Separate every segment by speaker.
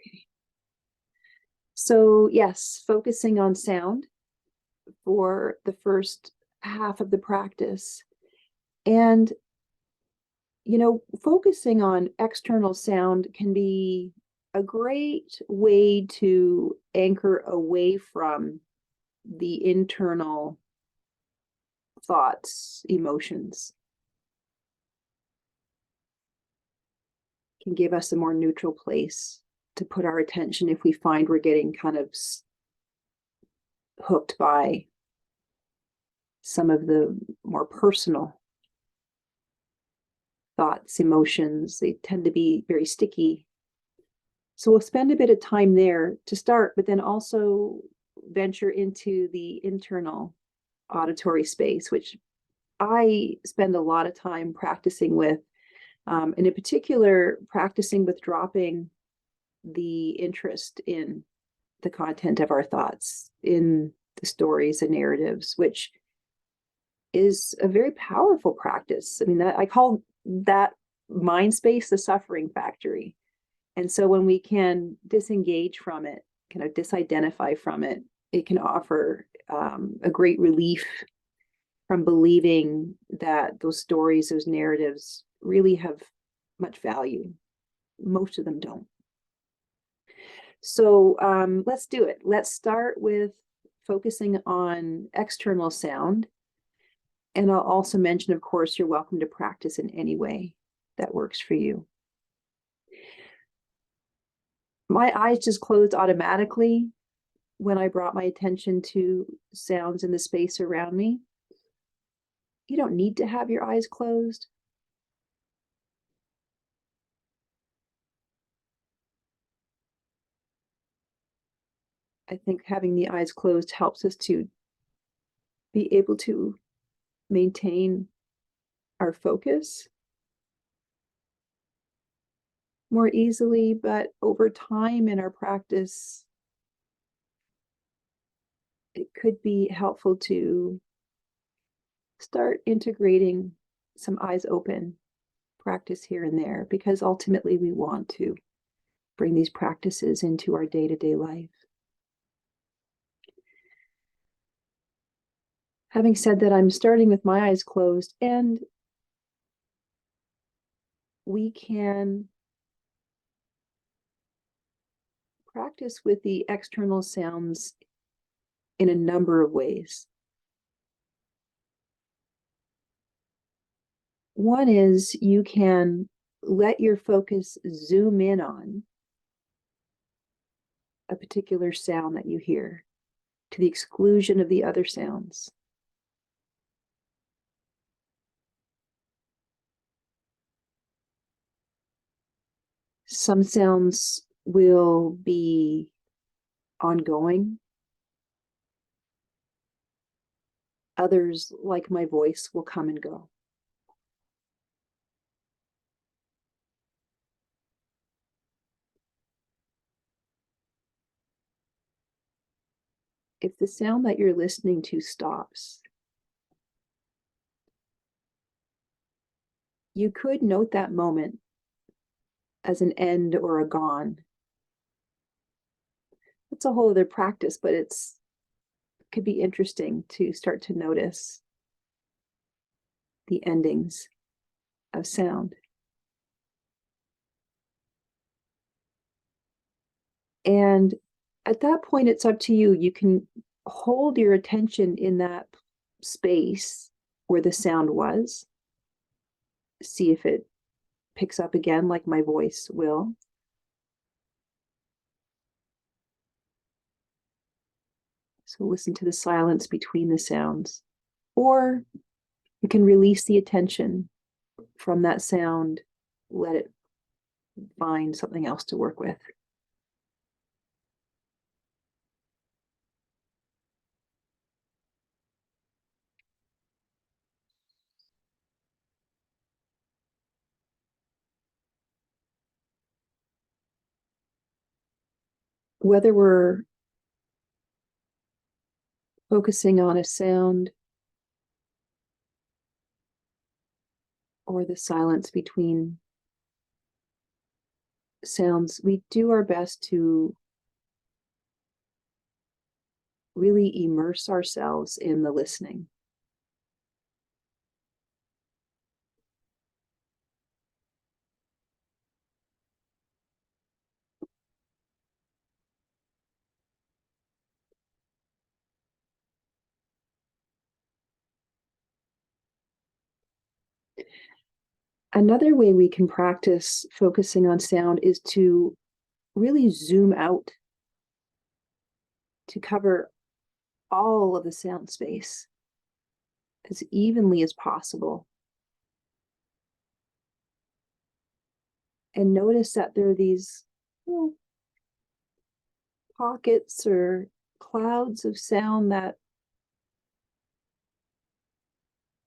Speaker 1: Okay. So yes, focusing on sound for the first half of the practice. And, focusing on external sound can be a great way to anchor away from the internal thoughts, emotions. Can give us a more neutral place to put our attention if we find we're getting kind of hooked by some of the more personal thoughts, emotions. They tend to be very sticky. So we'll spend a bit of time there to start, but then also venture into the internal auditory space, which I spend a lot of time practicing with, and in particular, practicing with dropping the interest in the content of our thoughts, in the stories and narratives, which is a very powerful practice. I mean, I call that mind space the suffering factory. And so when we can disengage from it, kind of disidentify from it, it can offer a great relief from believing that those stories, those narratives really have much value. Most of them don't. So let's do it. Let's start with focusing on external sound. And I'll also mention, of course, you're welcome to practice in any way that works for you. My eyes just closed automatically when I brought my attention to sounds in the space around me. You don't need to have your eyes closed. I think having the eyes closed helps us to be able to maintain our focus more easily, but over time in our practice, it could be helpful to start integrating some eyes open practice here and there, because ultimately we want to bring these practices into our day-to-day life. Having said that, I'm starting with my eyes closed, and we can practice with the external sounds in a number of ways. One is you can let your focus zoom in on a particular sound that you hear to the exclusion of the other sounds. Some sounds will be ongoing. Others, like my voice, will come and go. If the sound that you're listening to stops, you could note that moment as an end or a gone. It's a whole other practice, but it could be interesting to start to notice the endings of sound. And at that point, it's up to you. You can hold your attention in that space where the sound was. See if it picks up again, like my voice will. So listen to the silence between the sounds. Or you can release the attention from that sound, let it find something else to work with. Whether we're focusing on a sound or the silence between sounds, we do our best to really immerse ourselves in the listening. Another way we can practice focusing on sound is to really zoom out to cover all of the sound space as evenly as possible. And notice that there are these pockets or clouds of sound that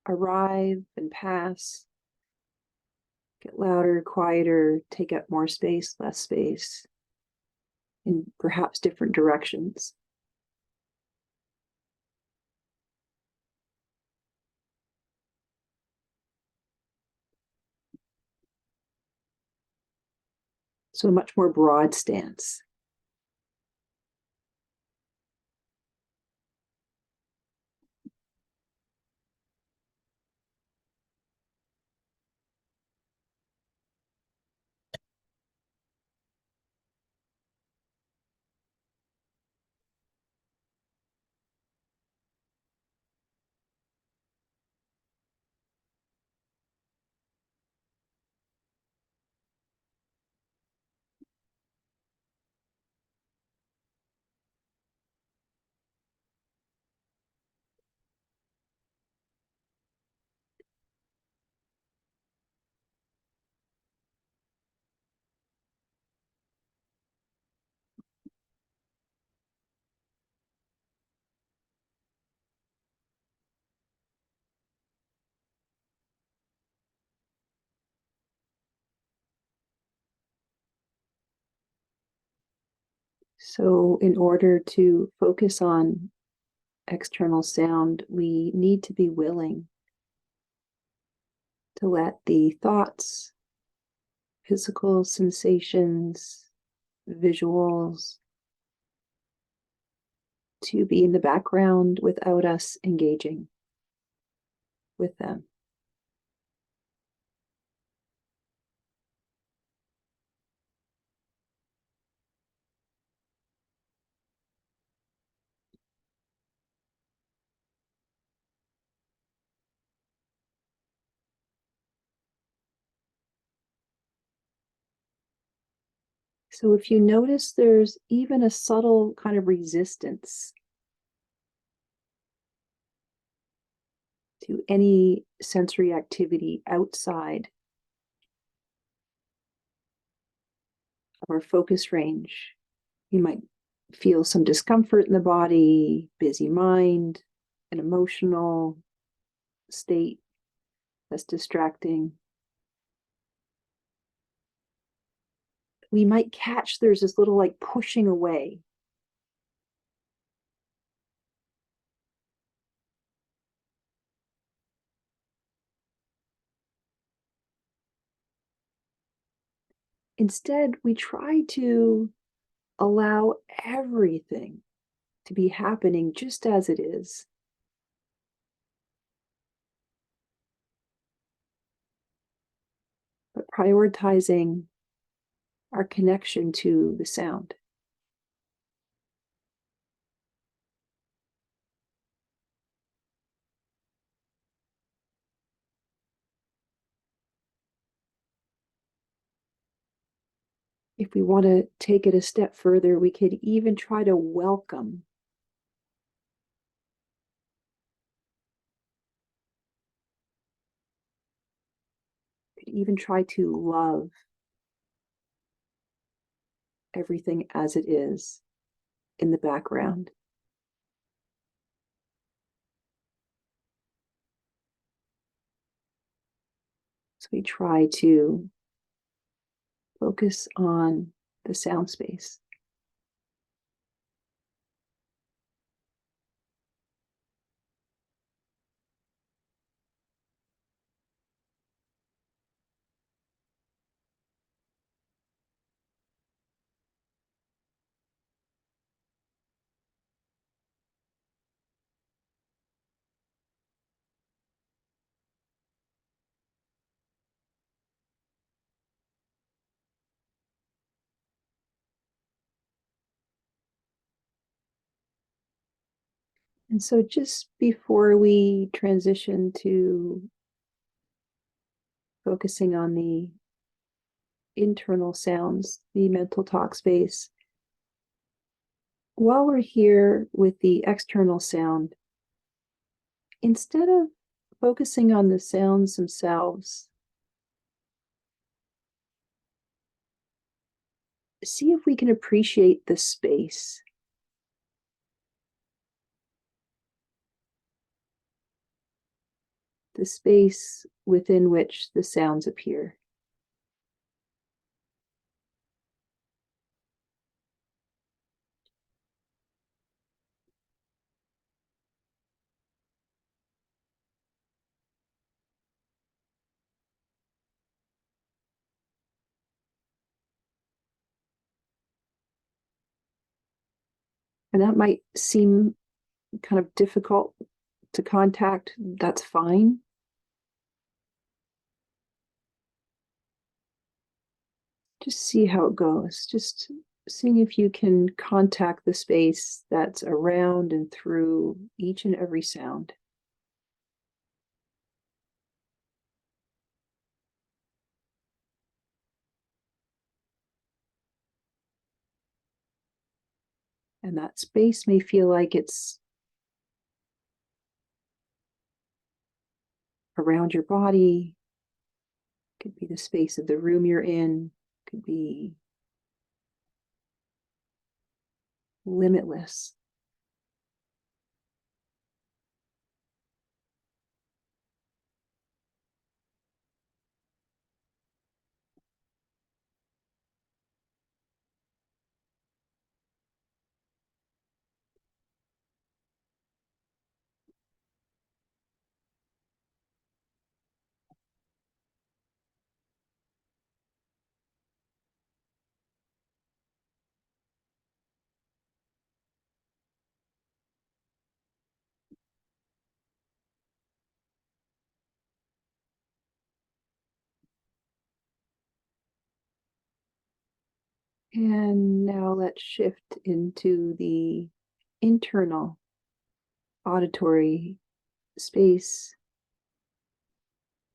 Speaker 1: arrive and pass, get louder, quieter, take up more space, less space, in perhaps different directions. So a much more broad stance. So in order to focus on external sound, we need to be willing to let the thoughts, physical sensations, visuals, to be in the background without us engaging with them. So if you notice there's even a subtle kind of resistance to any sensory activity outside of our focus range, you might feel some discomfort in the body, busy mind, an emotional state that's distracting. We might catch there's this little like pushing away. Instead, we try to allow everything to be happening just as it is. But prioritizing our connection to the sound. If we want to take it a step further, we could even try to welcome even try to love everything as it is in the background. So we try to focus on the sound space. And so just before we transition to focusing on the internal sounds, the mental talk space, while we're here with the external sound, instead of focusing on the sounds themselves, see if we can appreciate the space. The space within which the sounds appear. And that might seem kind of difficult to contact. That's fine. Just see how it goes. Just seeing if you can contact the space that's around and through each and every sound. And that space may feel like it's around your body. Could be the space of the room you're in. Could be limitless. And now let's shift into the internal auditory space,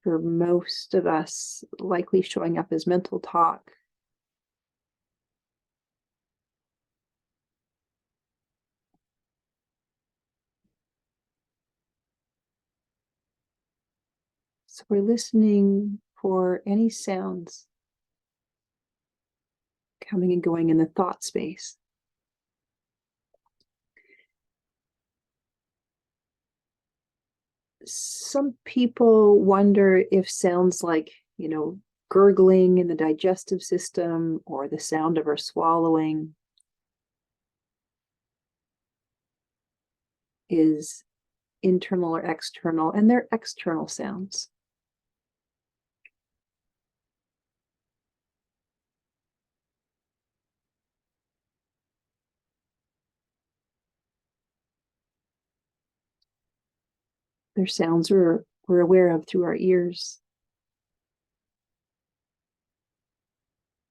Speaker 1: for most of us likely showing up as mental talk. So we're listening for any sounds coming and going in the thought space. Some people wonder if sounds like, gurgling in the digestive system or the sound of our swallowing is internal or external, and they're external sounds. They're sounds we're aware of through our ears.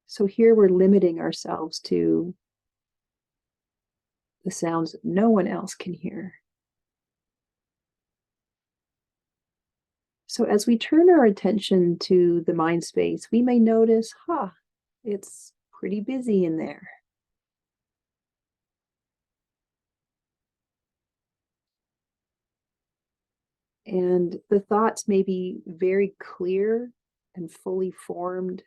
Speaker 1: So here we're limiting ourselves to the sounds no one else can hear. So as we turn our attention to the mind space, we may notice, it's pretty busy in there. And the thoughts may be very clear and fully formed,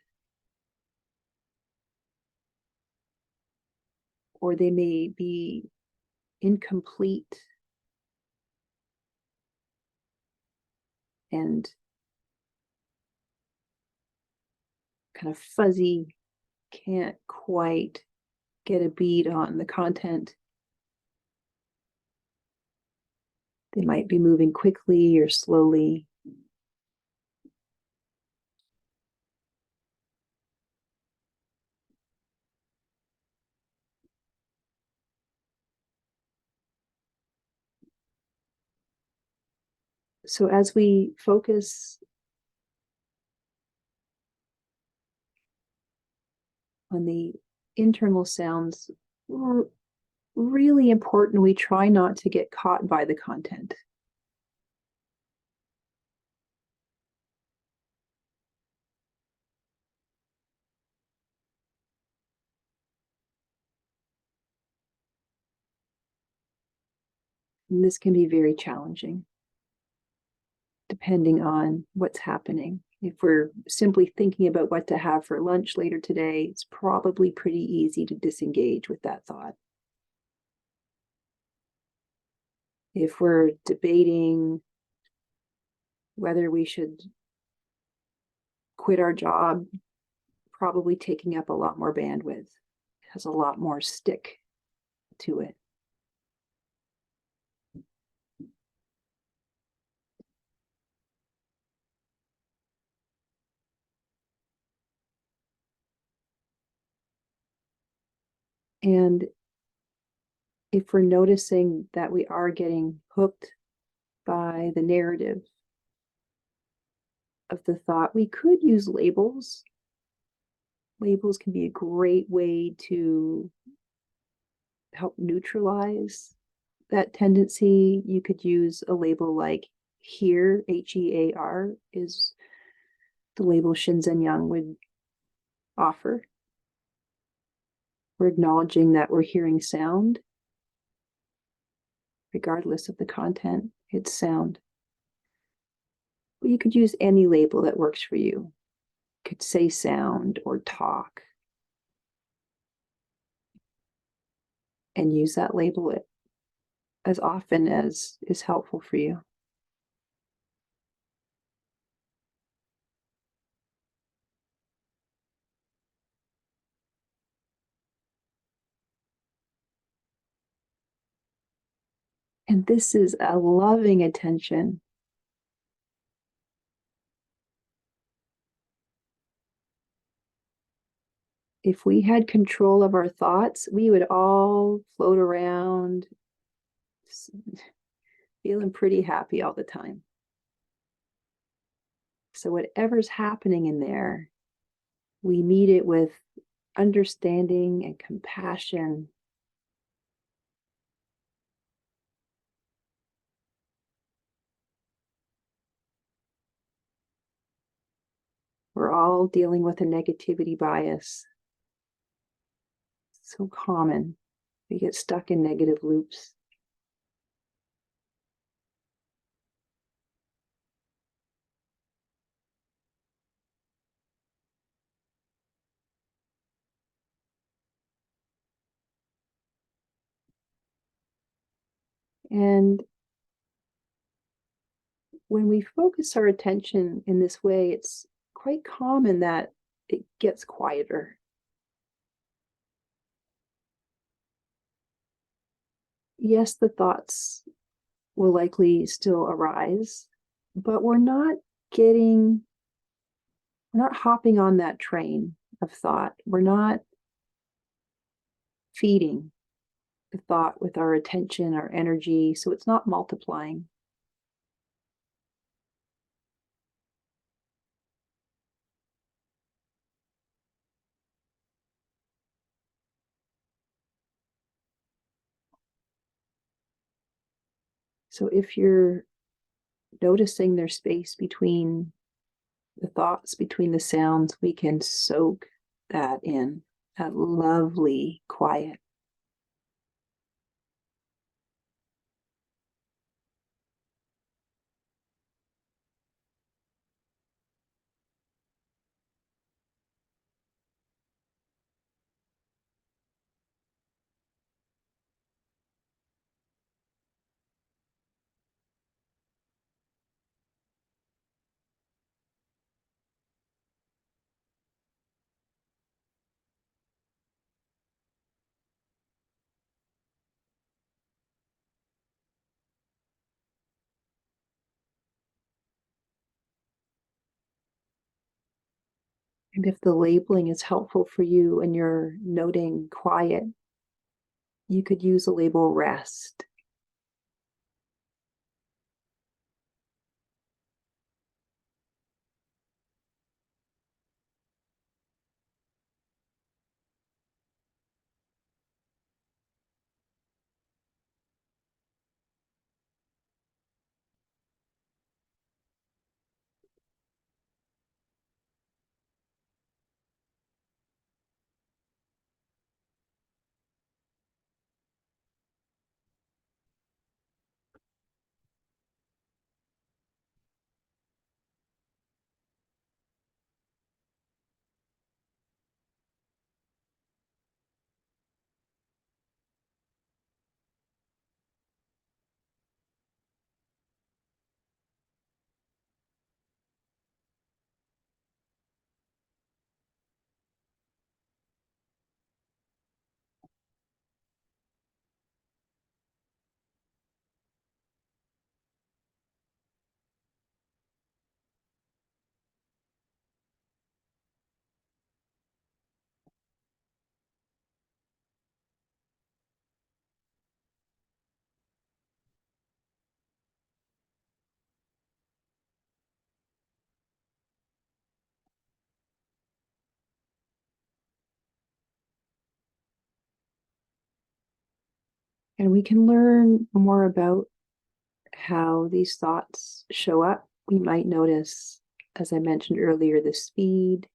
Speaker 1: or they may be incomplete and kind of fuzzy, can't quite get a bead on the content. They might be moving quickly or slowly. So as we focus on the internal sounds, we're really important we try not to get caught by the content. And this can be very challenging depending on what's happening. If we're simply thinking about what to have for lunch later today, it's probably pretty easy to disengage with that thought. If we're debating whether we should quit our job, probably taking up a lot more bandwidth, has a lot more stick to it. And if we're noticing that we are getting hooked by the narrative of the thought, we could use labels. Labels can be a great way to help neutralize that tendency. You could use a label like hear, Hear, is the label Shinzen Young would offer. We're acknowledging that we're hearing sound, regardless of the content, it's sound. But you could use any label that works for you. You could say sound or talk and use that label as often as is helpful for you. And this is a loving attention. If we had control of our thoughts, we would all float around feeling pretty happy all the time. So whatever's happening in there, we meet it with understanding and compassion. We're all dealing with a negativity bias. So common. We get stuck in negative loops. And when we focus our attention in this way, it's quite common that it gets quieter. Yes, the thoughts will likely still arise, but we're not hopping on that train of thought. We're not feeding the thought with our attention, our energy, so it's not multiplying. So if you're noticing there's space between the thoughts, between the sounds, we can soak that in, that lovely quiet. And if the labeling is helpful for you and you're noting quiet, you could use the label rest. And we can learn more about how these thoughts show up. We might notice, as I mentioned earlier, the speed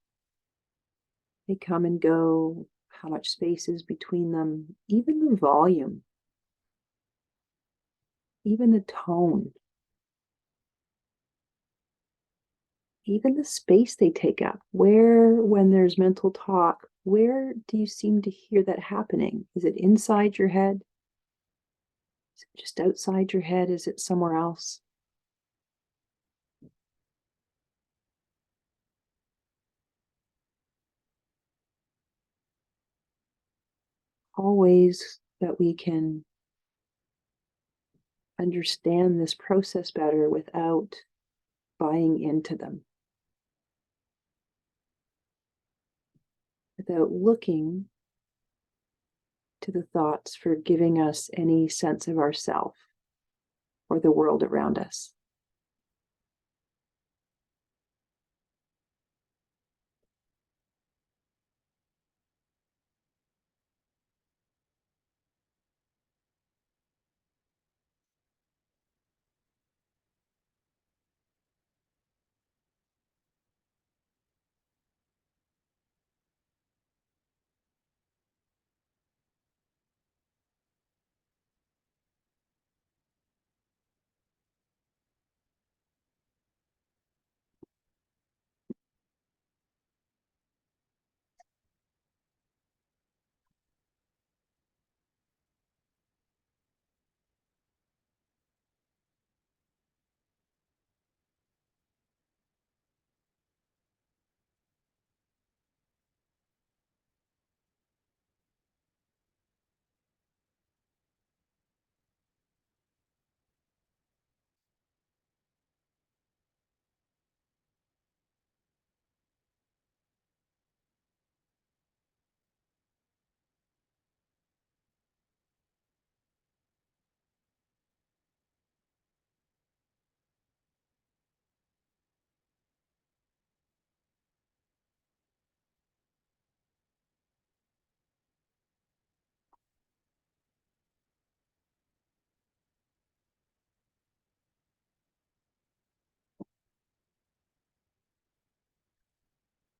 Speaker 1: they come and go, how much space is between them, even the volume, even the tone, even the space they take up. Where, when there's mental talk, where do you seem to hear that happening? Is it inside your head? Is it just outside your head? Is it somewhere else? All ways that we can understand this process better without buying into them, without looking to the thoughts for giving us any sense of ourself or the world around us.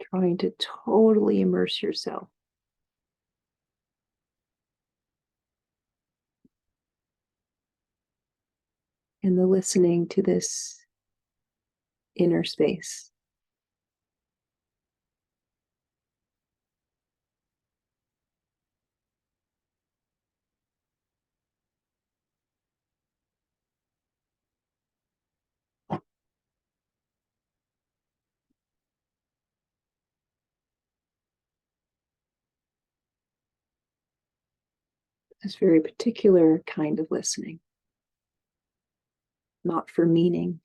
Speaker 1: Trying to totally immerse yourself in the listening to this inner space. This very particular kind of listening, not for meaning,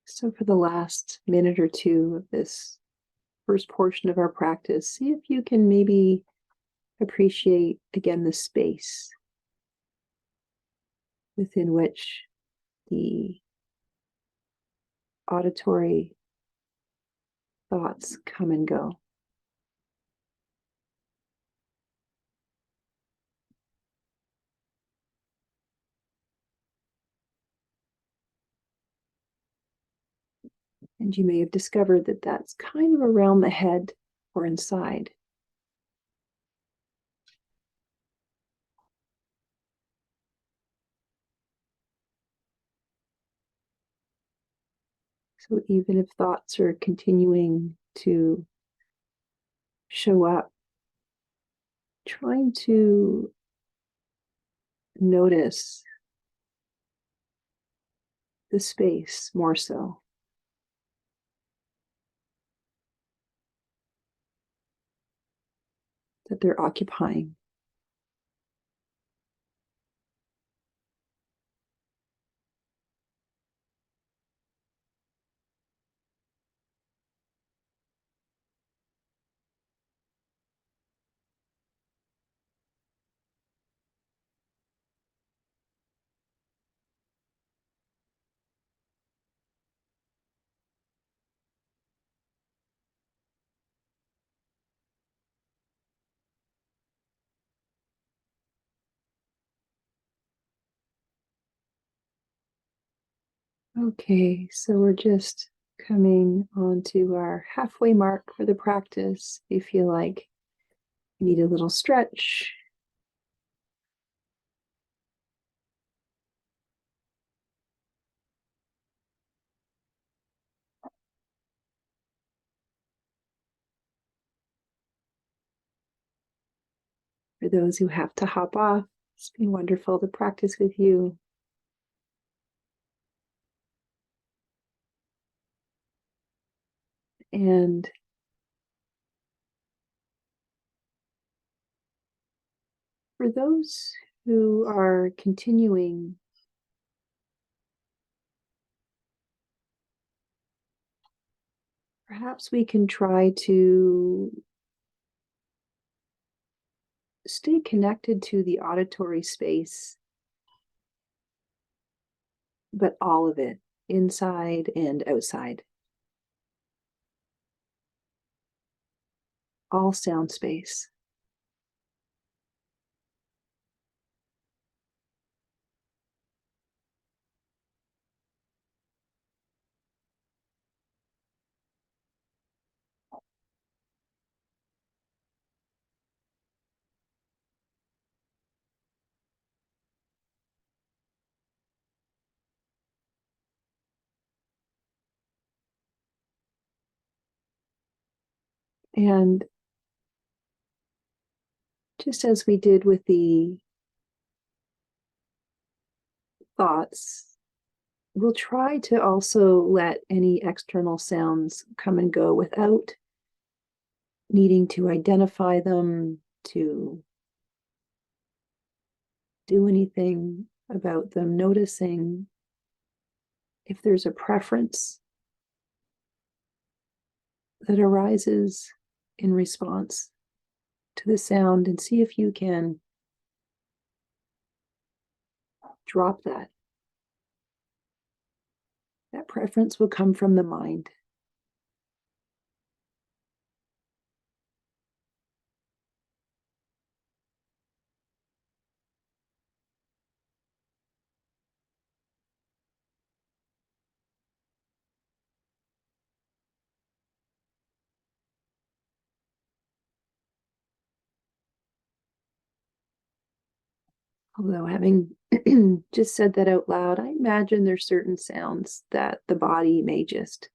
Speaker 1: So, for the last minute or two of this first portion of our practice, see if you can maybe appreciate again the space within which the auditory thoughts come and go. And you may have discovered that that's kind of around the head or inside. So even if thoughts are continuing to show up, trying to notice the space more so that they're occupying. Okay, so we're just coming on to our halfway mark for the practice. If you feel like you need a little stretch, for those who have to hop off, it's been wonderful to practice with you. And for those who are continuing, perhaps we can try to stay connected to the auditory space, but all of it, inside and outside, all sound space. And just as we did with the thoughts, we'll try to also let any external sounds come and go without needing to identify them, to do anything about them, noticing if there's a preference that arises in response to the sound, and see if you can drop that. That preference will come from the mind. Although, having just said that out loud, I imagine there's certain sounds that the body may just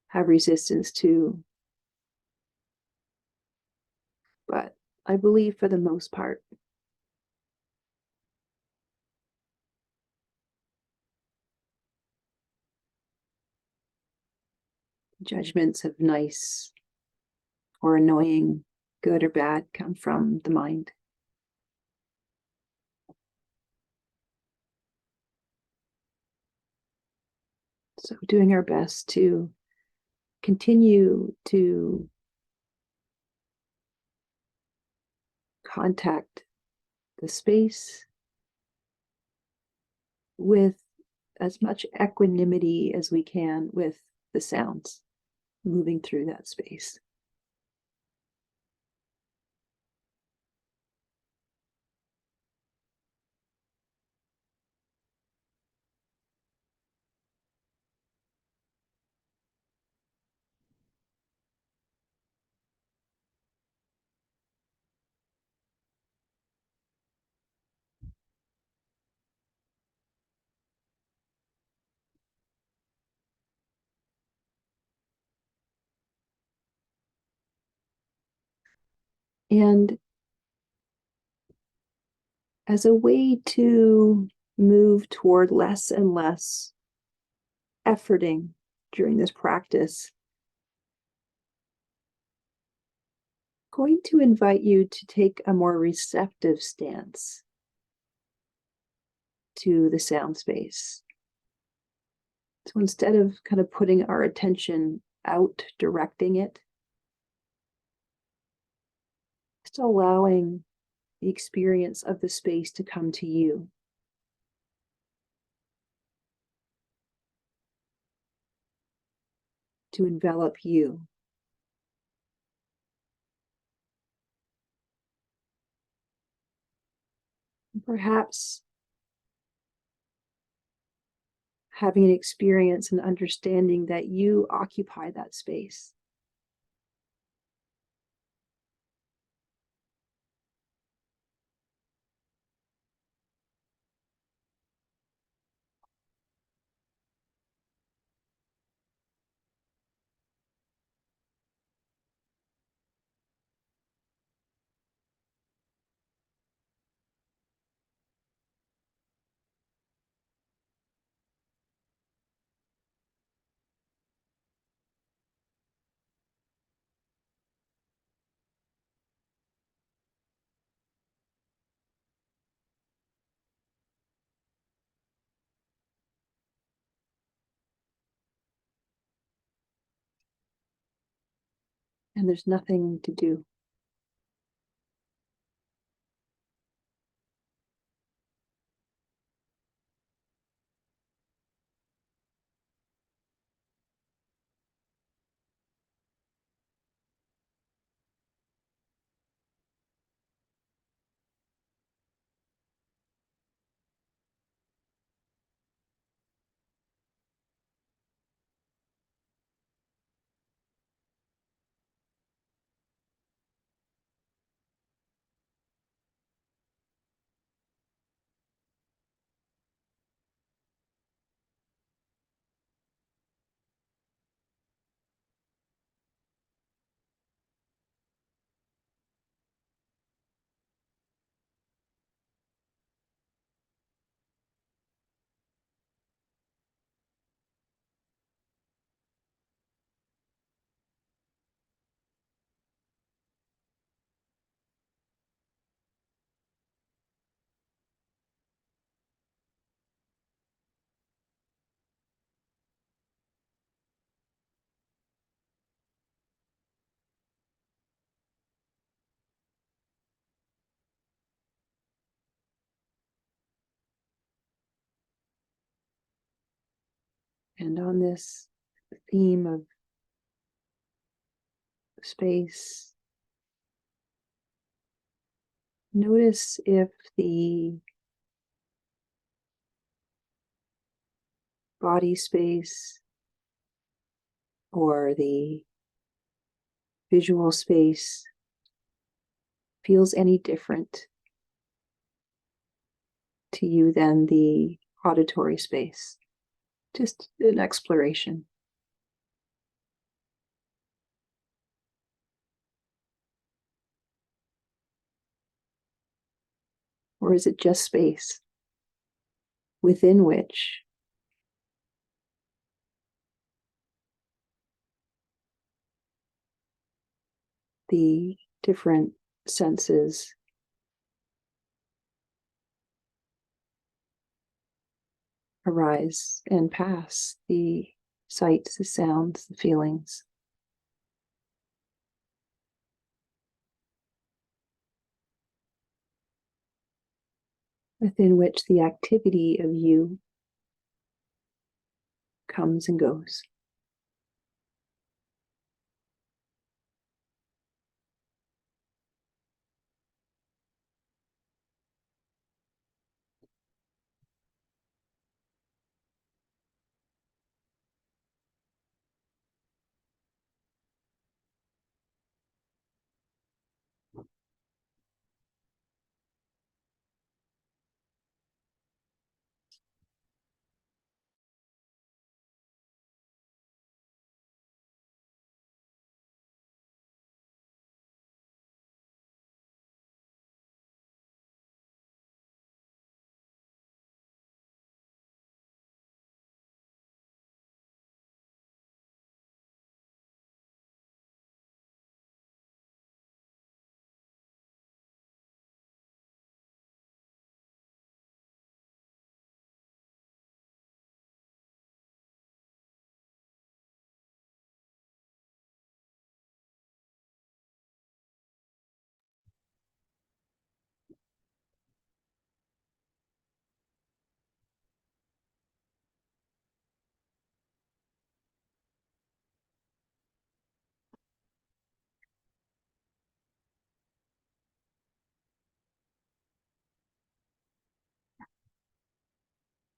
Speaker 1: have resistance to. But I believe for the most part, judgments of nice or annoying, good or bad, come from the mind. So doing our best to continue to contact the space with as much equanimity as we can with the sounds moving through that space. And as a way to move toward less and less efforting during this practice, I'm going to invite you to take a more receptive stance to the sound space. So instead of kind of putting our attention out, directing it, just allowing the experience of the space to come to you. To envelop you. Perhaps having an experience and understanding that you occupy that space. And there's nothing to do. And on this theme of space, notice if the body space or the visual space feels any different to you than the auditory space. Just an exploration. Or is it just space within which the different senses arise and pass, the sights, the sounds, the feelings, within which the activity of you comes and goes.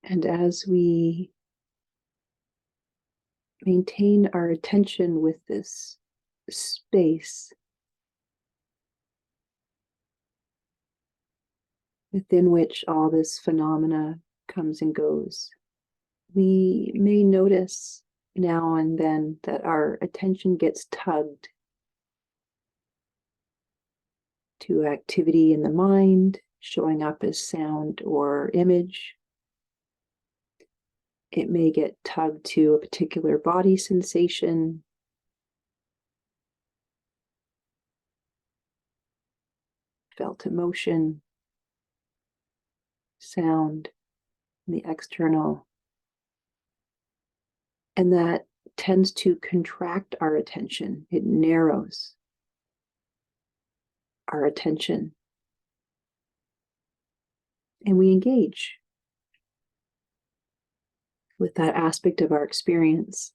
Speaker 1: And as we maintain our attention with this space within which all this phenomena comes and goes, we may notice now and then that our attention gets tugged to activity in the mind, showing up as sound or image. It may get tugged to a particular body sensation, felt emotion, sound, the external. And that tends to contract our attention. It narrows our attention. And we engage with that aspect of our experience.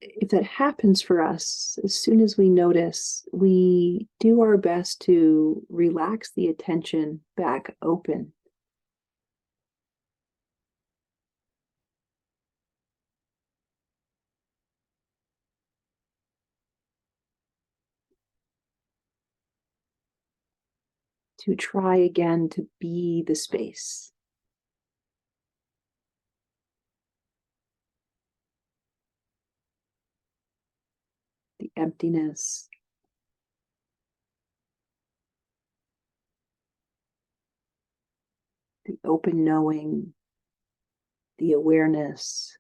Speaker 1: If that happens for us, as soon as we notice, we do our best to relax the attention back open. To try again to be the space. The emptiness. The open knowing. The awareness.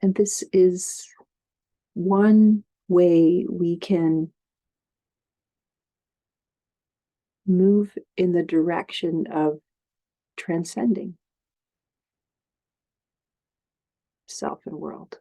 Speaker 1: And this is one way we can move in the direction of transcending self and world.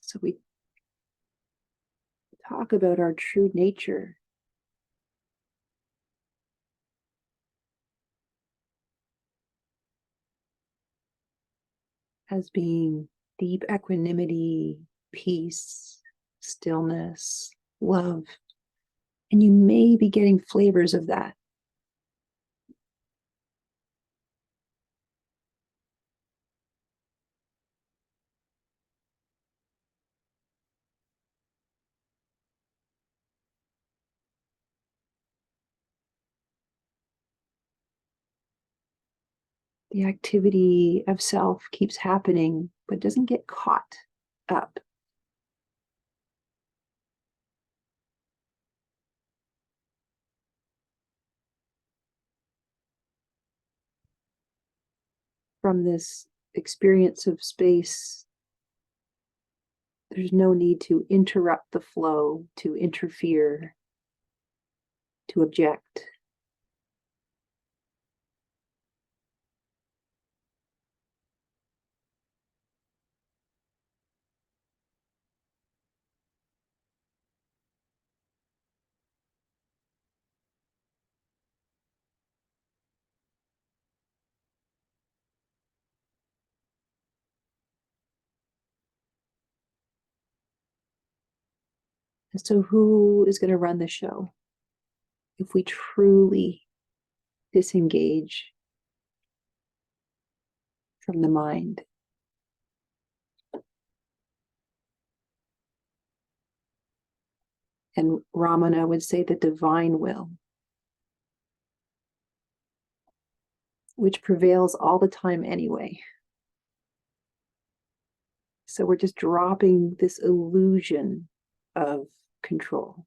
Speaker 1: So we talk about our true nature as being deep equanimity, peace, stillness, love. And you may be getting flavors of that. The activity of self keeps happening, but doesn't get caught up. From this experience of space, there's no need to interrupt the flow, to interfere, to object. And so who is going to run the show if we truly disengage from the mind? And Ramana would say the divine will, which prevails all the time anyway. So we're just dropping this illusion of control.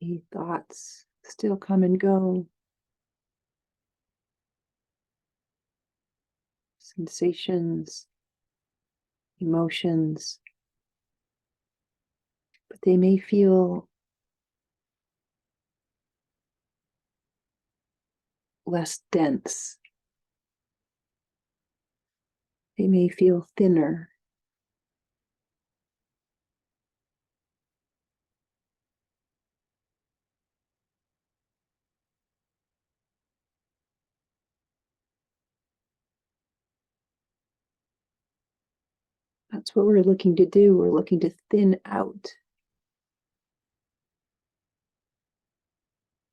Speaker 1: The thoughts still come and go. Sensations, emotions, but they may feel less dense. They may feel thinner. That's what we're looking to do. We're looking to thin out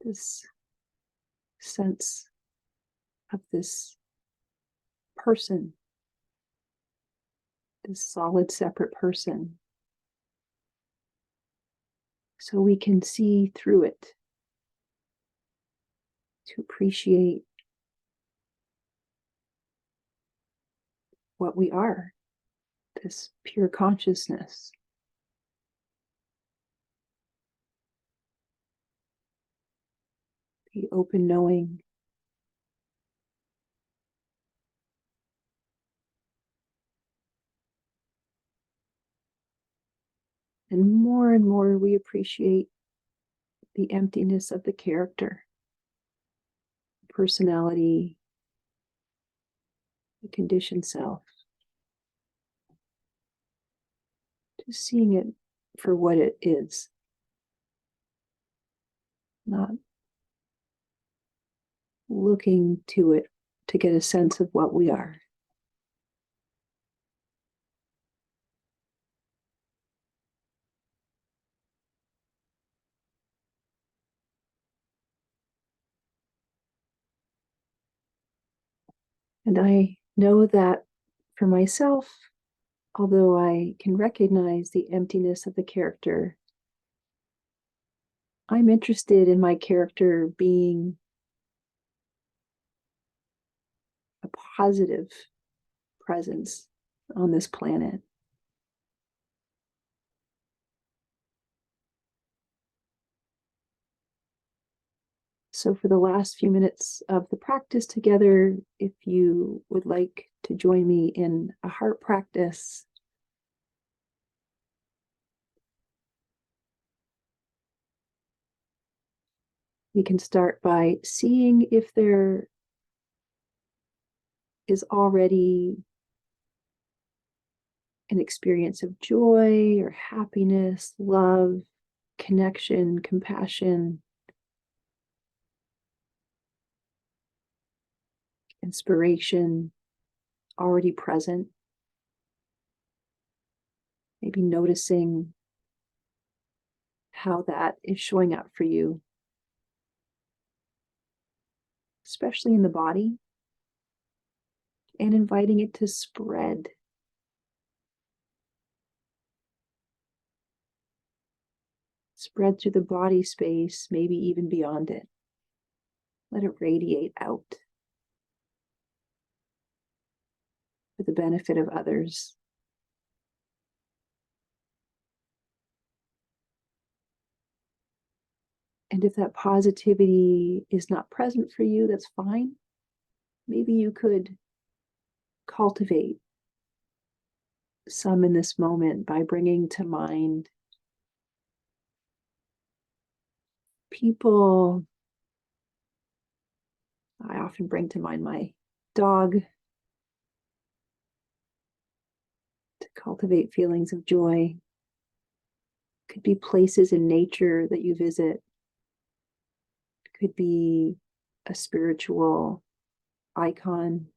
Speaker 1: this sense of this person, this solid, separate person, so we can see through it, to appreciate what we are, this pure consciousness. The open knowing. And more we appreciate the emptiness of the character, personality, the conditioned self. Just seeing it for what it is, not looking to it to get a sense of what we are. And I know that for myself, although I can recognize the emptiness of the character, I'm interested in my character being a positive presence on this planet. So for the last few minutes of the practice together, if you would like to join me in a heart practice, we can start by seeing if there is already an experience of joy or happiness, love, connection, compassion, inspiration already present. Maybe noticing how that is showing up for you, especially in the body, and inviting it to spread. Spread through the body space, maybe even beyond it. Let it radiate out for the benefit of others. And if that positivity is not present for you, that's fine. Maybe you could cultivate some in this moment by bringing to mind people. I often bring to mind my dog to cultivate feelings of joy. Could be places in nature that you visit. Could be a spiritual icon.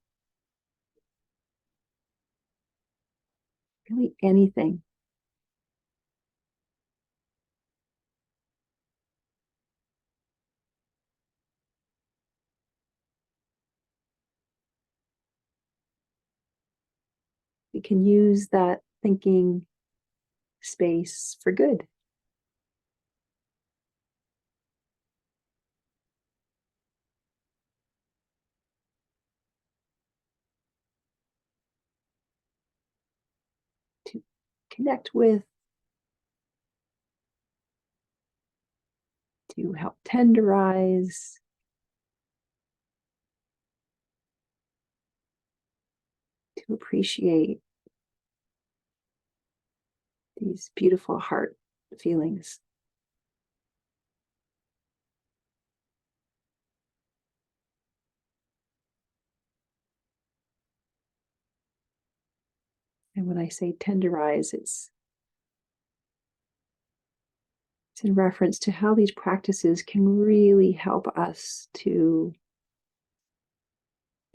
Speaker 1: Really anything. We can use that thinking space for good. To connect with, to help tenderize, to appreciate these beautiful heart feelings. And when I say tenderize, it's in reference to how these practices can really help us to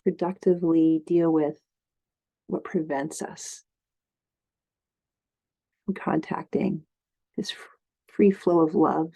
Speaker 1: productively deal with what prevents us and contacting this free flow of love.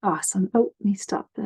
Speaker 1: Awesome. Oh, let me stop the